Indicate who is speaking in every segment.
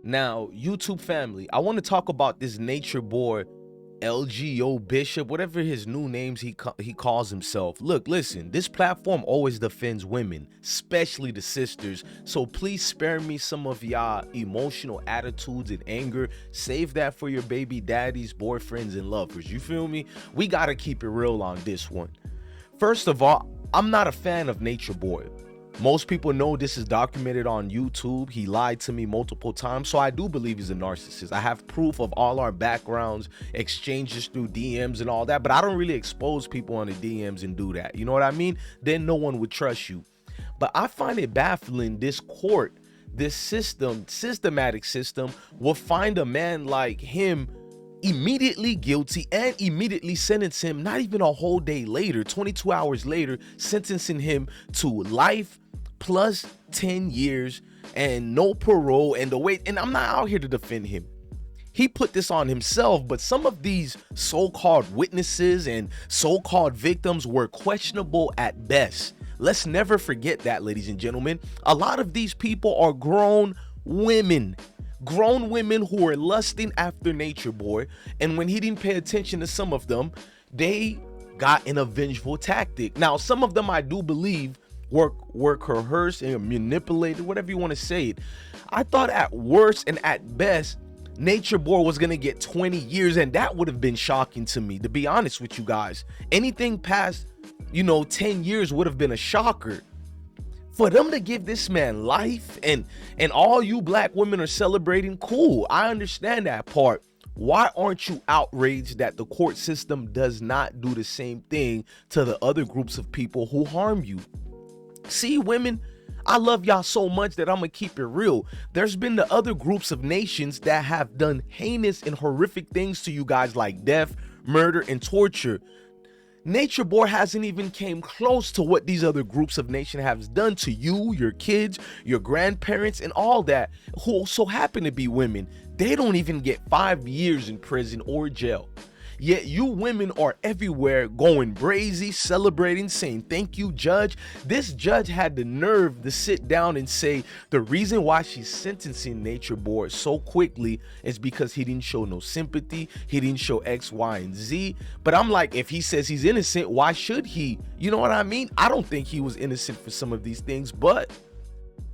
Speaker 1: Now, YouTube family, I want to talk about this nature boy, LGO Bishop, whatever his new names he calls himself. Look, listen, this platform always defends women, especially the sisters. So please spare me some of y'all emotional attitudes and anger. Save that for your baby daddies, boyfriends, and lovers. You feel me? We gotta keep it real on this one. First of all, I'm not a fan of Nature Boy. Most people know this is documented on YouTube. He lied to me multiple times, so I do believe he's a narcissist. I have proof of all our backgrounds, exchanges through DMs and all that, but I don't really expose people on the DMs and do that. You know what I mean? Then no one would trust you. But I find it baffling this court, this systematic system, will find a man like him immediately guilty and immediately sentence him, not even a whole day later, 22 hours later, sentencing him to life plus 10 years and no parole and the wait. And I'm not out here to defend him. He put this on himself, but some of these so-called witnesses and so-called victims were questionable at best. Let's never forget that, ladies and gentlemen. A lot of these people are grown women who are lusting after Nature Boy, and when he didn't pay attention to some of them, they got an vengeful tactic. Now, some of them I do believe were coerced and manipulated, whatever you want to say it. I thought at worst and at best, Nature Boy was gonna get 20 years, and that would have been shocking to me, to be honest with you guys. Anything past, 10 years would have been a shocker. For them to give this man life and all you black women are celebrating, cool. I understand that part. Why aren't you outraged that the court system does not do the same thing to the other groups of people who harm you? See, women, I love y'all so much that I'm gonna keep it real. There's been the other groups of nations that have done heinous and horrific things to you guys, like death, murder, and torture. Nature Boy hasn't even came close to what these other groups of nation have done to you, your kids, your grandparents, and all that, who also happen to be women. They don't even get 5 years in prison or jail. Yet you women are everywhere going brazy, celebrating, saying thank you, judge. This judge had the nerve to sit down and say the reason why she's sentencing Nature Boy so quickly is because he didn't show no sympathy, he didn't show X, Y, and Z. But I'm like, if he says he's innocent, why should he? You know what I mean? I don't think he was innocent for some of these things, but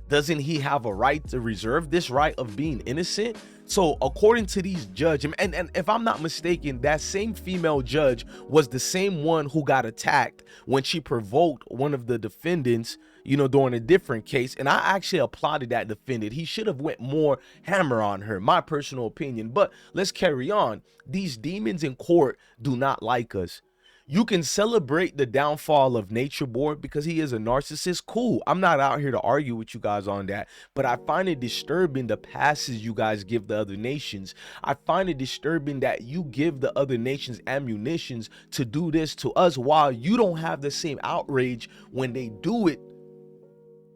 Speaker 1: doesn't he have a right to reserve this right of being innocent? So according to these judges, and if I'm not mistaken, that same female judge was the same one who got attacked when she provoked one of the defendants, during a different case. And I actually applauded that defendant. He should have went more hammer on her, my personal opinion. But let's carry on. These demons in court do not like us. You can celebrate the downfall of Nature Boy because he is a narcissist. Cool. I'm not out here to argue with you guys on that, but I find it disturbing the passes you guys give the other nations. I find it disturbing that you give the other nations ammunitions to do this to us while you don't have the same outrage when they do it.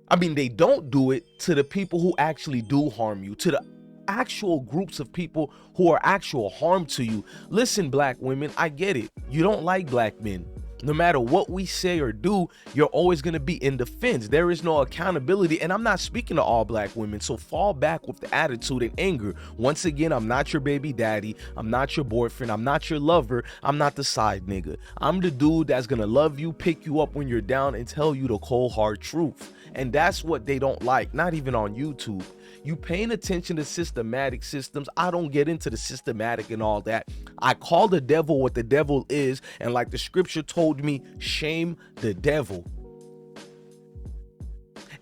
Speaker 1: I mean, they don't do it to the people who actually do harm you, to the actual groups of people who are actual harm to you. Listen, black women, I get it. You don't like black men. No matter what we say or do, you're always going to be in defense. There is no accountability. And I'm not speaking to all black women, so fall back with the attitude and anger. Once again, I'm not your baby daddy. I'm not your boyfriend. I'm not your lover. I'm not the side nigga. I'm the dude that's going to love you, pick you up when you're down, and tell you the cold hard truth. And that's what they don't like, not even on YouTube. You paying attention to systematic systems. I don't get into the systematic and all that. I call the devil what the devil is, and like the scripture told me, shame the devil.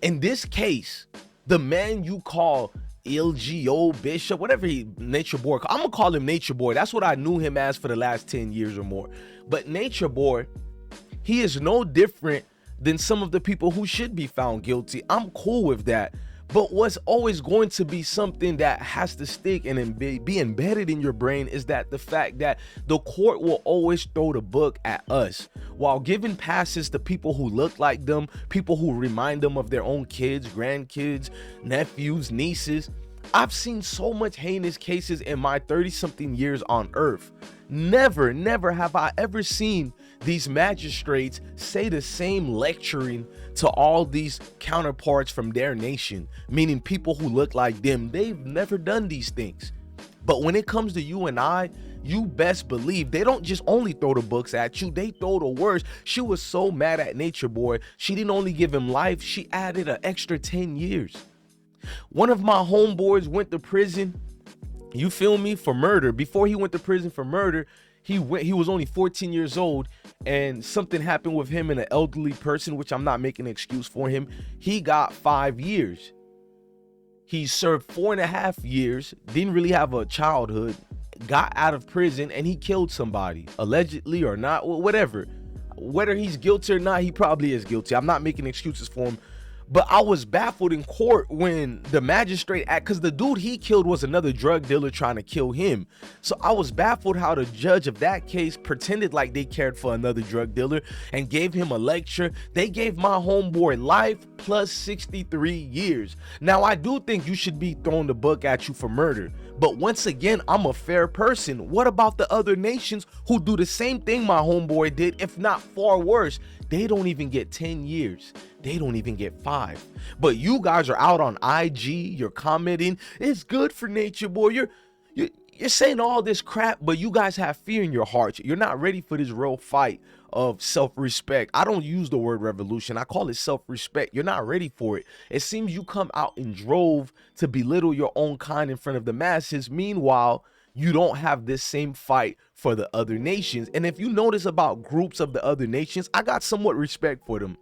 Speaker 1: In this case, the man you call LGO Bishop, whatever Nature Boy, I'm gonna call him Nature Boy. That's what I knew him as for the last 10 years or more. But Nature Boy, he is no different than some of the people who should be found guilty. I'm cool with that. But what's always going to be something that has to stick and be embedded in your brain is that the fact that the court will always throw the book at us while giving passes to people who look like them, people who remind them of their own kids, grandkids, nephews, nieces. I've seen so much heinous cases in my 30-something years on earth. Never have I ever seen these magistrates say the same lecturing to all these counterparts from their nation, meaning people who look like them. They've never done these things. But when it comes to you and I, you best believe they don't just only throw the books at you, they throw the words. She was so mad at Nature Boy, she didn't only give him life, she added an extra 10 years. One of my homeboys went to prison, you feel me, for murder. Before he went to prison for murder, he was only 14 years old, and something happened with him and an elderly person, which I'm not making an excuse for him. He got 5 years. He served 4.5 years, didn't really have a childhood, got out of prison, and he killed somebody, allegedly or not, whatever. Whether he's guilty or not, he probably is guilty. I'm not making excuses for him. But I was baffled in court when the magistrate, because the dude he killed was another drug dealer trying to kill him. So I was baffled how the judge of that case pretended like they cared for another drug dealer and gave him a lecture. They gave my homeboy life plus 63 years. Now, I do think you should be throwing the book at you for murder. But once again, I'm a fair person. What about the other nations who do the same thing my homeboy did, if not far worse? They don't even get 10 years. They don't even get 5. But you guys are out on IG, you're commenting, it's good for Nature Boy. You're saying all this crap, but you guys have fear in your hearts. You're not ready for this real fight of self-respect. I don't use the word revolution. I call it self-respect. You're not ready for it. It seems you come out in drove to belittle your own kind in front of the masses. Meanwhile, you don't have this same fight for the other nations. And if you notice about groups of the other nations, I got somewhat respect for them.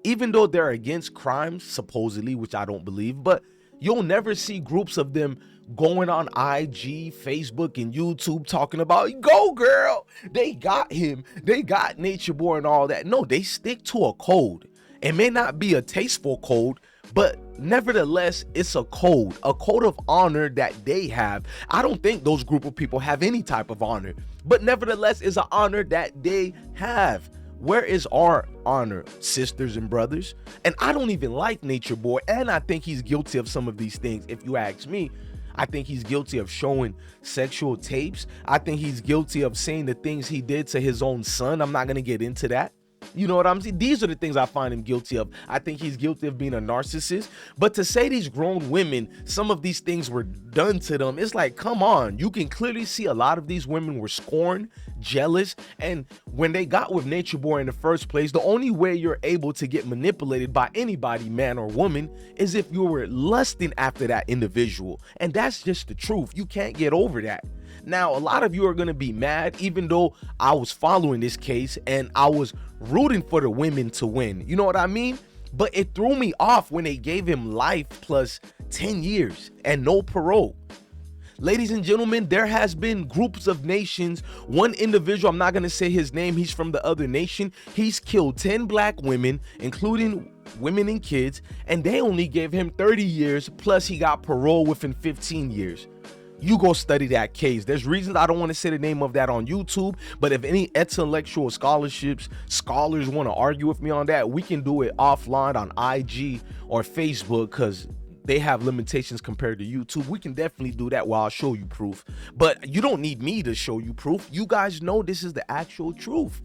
Speaker 1: Even though they're against crimes, supposedly, which I don't believe, but you'll never see groups of them going on IG, Facebook, and YouTube talking about, go girl, they got him, they got Nature Boy and all that. No, they stick to a code. It may not be a tasteful code, but nevertheless, it's a code of honor that they have. I don't think those group of people have any type of honor, but nevertheless, it's an honor that they have. Where is our honor, sisters and brothers? And I don't even like Nature Boy, and I think he's guilty of some of these things. If you ask me, I think he's guilty of showing sexual tapes. I think he's guilty of saying the things he did to his own son. I'm not going to get into that. You know what I'm saying? These are the things I find him guilty of. I think he's guilty of being a narcissist. But to say these grown women, some of these things were done to them, it's like, come on. You can clearly see a lot of these women were scorned, jealous. And when they got with Nature Boy in the first place, the only way you're able to get manipulated by anybody, man or woman, is if you were lusting after that individual. And that's just the truth. You can't get over that. Now, a lot of you are going to be mad, even though I was following this case and I was rooting for the women to win. You know what I mean? But it threw me off when they gave him life plus 10 years and no parole. Ladies and gentlemen, there has been groups of nations. One individual, I'm not going to say his name, he's from the other nation. He's killed 10 black women, including women and kids, and they only gave him 30 years, plus he got parole within 15 years. You go study that case. There's reasons I don't want to say the name of that on YouTube, but if any intellectual scholars want to argue with me on that, we can do it offline on IG or Facebook, because they have limitations compared to YouTube. We can definitely do that while I'll show you proof. But you don't need me to show you proof. You guys know this is the actual truth.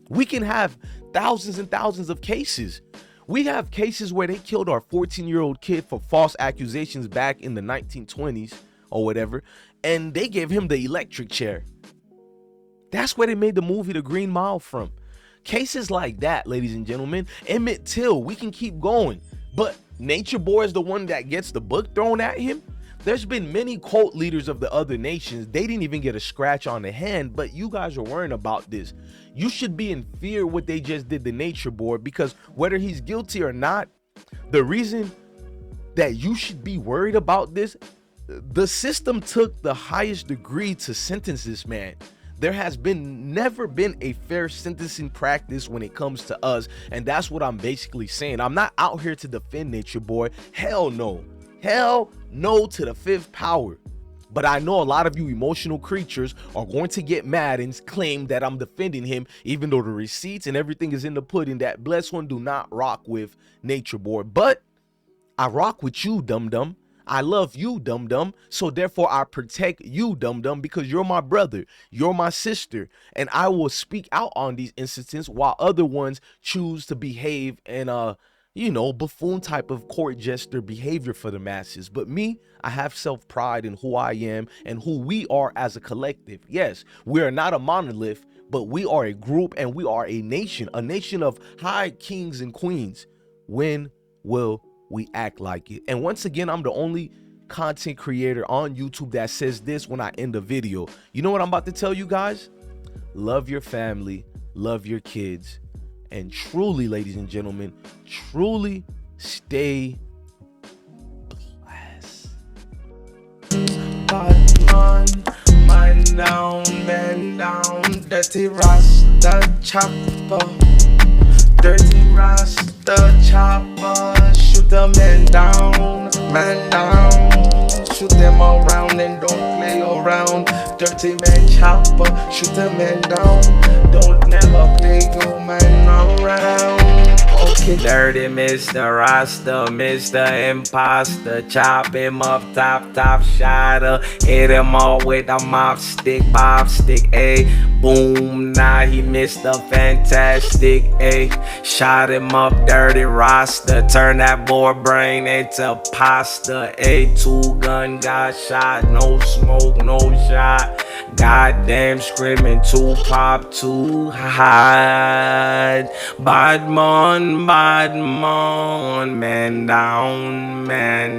Speaker 1: We can have thousands and thousands of cases. We have cases where they killed our 14-year-old kid for false accusations back in the 1920s. Or whatever, and they gave him the electric chair. That's where they made the movie The Green Mile from. Cases like that, ladies and gentlemen. Emmett Till, we can keep going, but Nature Boy is the one that gets the book thrown at him. There's been many cult leaders of the other nations. They didn't even get a scratch on the hand, but you guys are worrying about this. You should be in fear what they just did to Nature Boy, because whether he's guilty or not, the reason that you should be worried about this, the system took the highest degree to sentence this man. There has never been a fair sentencing practice when it comes to us, and that's what I'm basically saying. I'm not out here to defend Nature Boy. Hell no. Hell no to the fifth power. But I know a lot of you emotional creatures are going to get mad and claim that I'm defending him, even though the receipts and everything is in the pudding. That blessed one do not rock with Nature Boy. But I rock with you, dum-dum. I love you, dum-dum, so therefore I protect you, dum-dum, because you're my brother, you're my sister, and I will speak out on these instances while other ones choose to behave and buffoon type of court jester behavior for the masses. But me, I have self-pride in who I am and who we are as a collective. Yes, we are not a monolith, but we are a group and we are a nation of high kings and queens. When will we act like it? And once again, I'm the only content creator on YouTube that says this when I end a video. You know what I'm about to tell you guys? Love your family, love your kids, and truly, ladies and gentlemen, truly stay blessed.
Speaker 2: Man down, man down, dirty Rasta chopper, dirty Rasta chopper, shoot the man down, shoot them around and don't play around. Dirty man chopper, shoot the man down, don't never play your man around. Okay. Dirty Mr. Rasta, Mr. Imposter, chop him up, top shotter, hit him all with a mop stick, ayy. Boom, now he Mr. Fantastic, ayy. Shot him up, dirty Rasta, turn that boy brain into pasta, ayy. 2-gun got shot, no smoke, no shot. Goddamn, screaming too pop, too hot. Bad man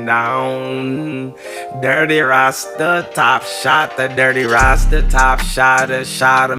Speaker 2: down. Dirty Rasta, top shot, the dirty Rasta, top shotter, shot him.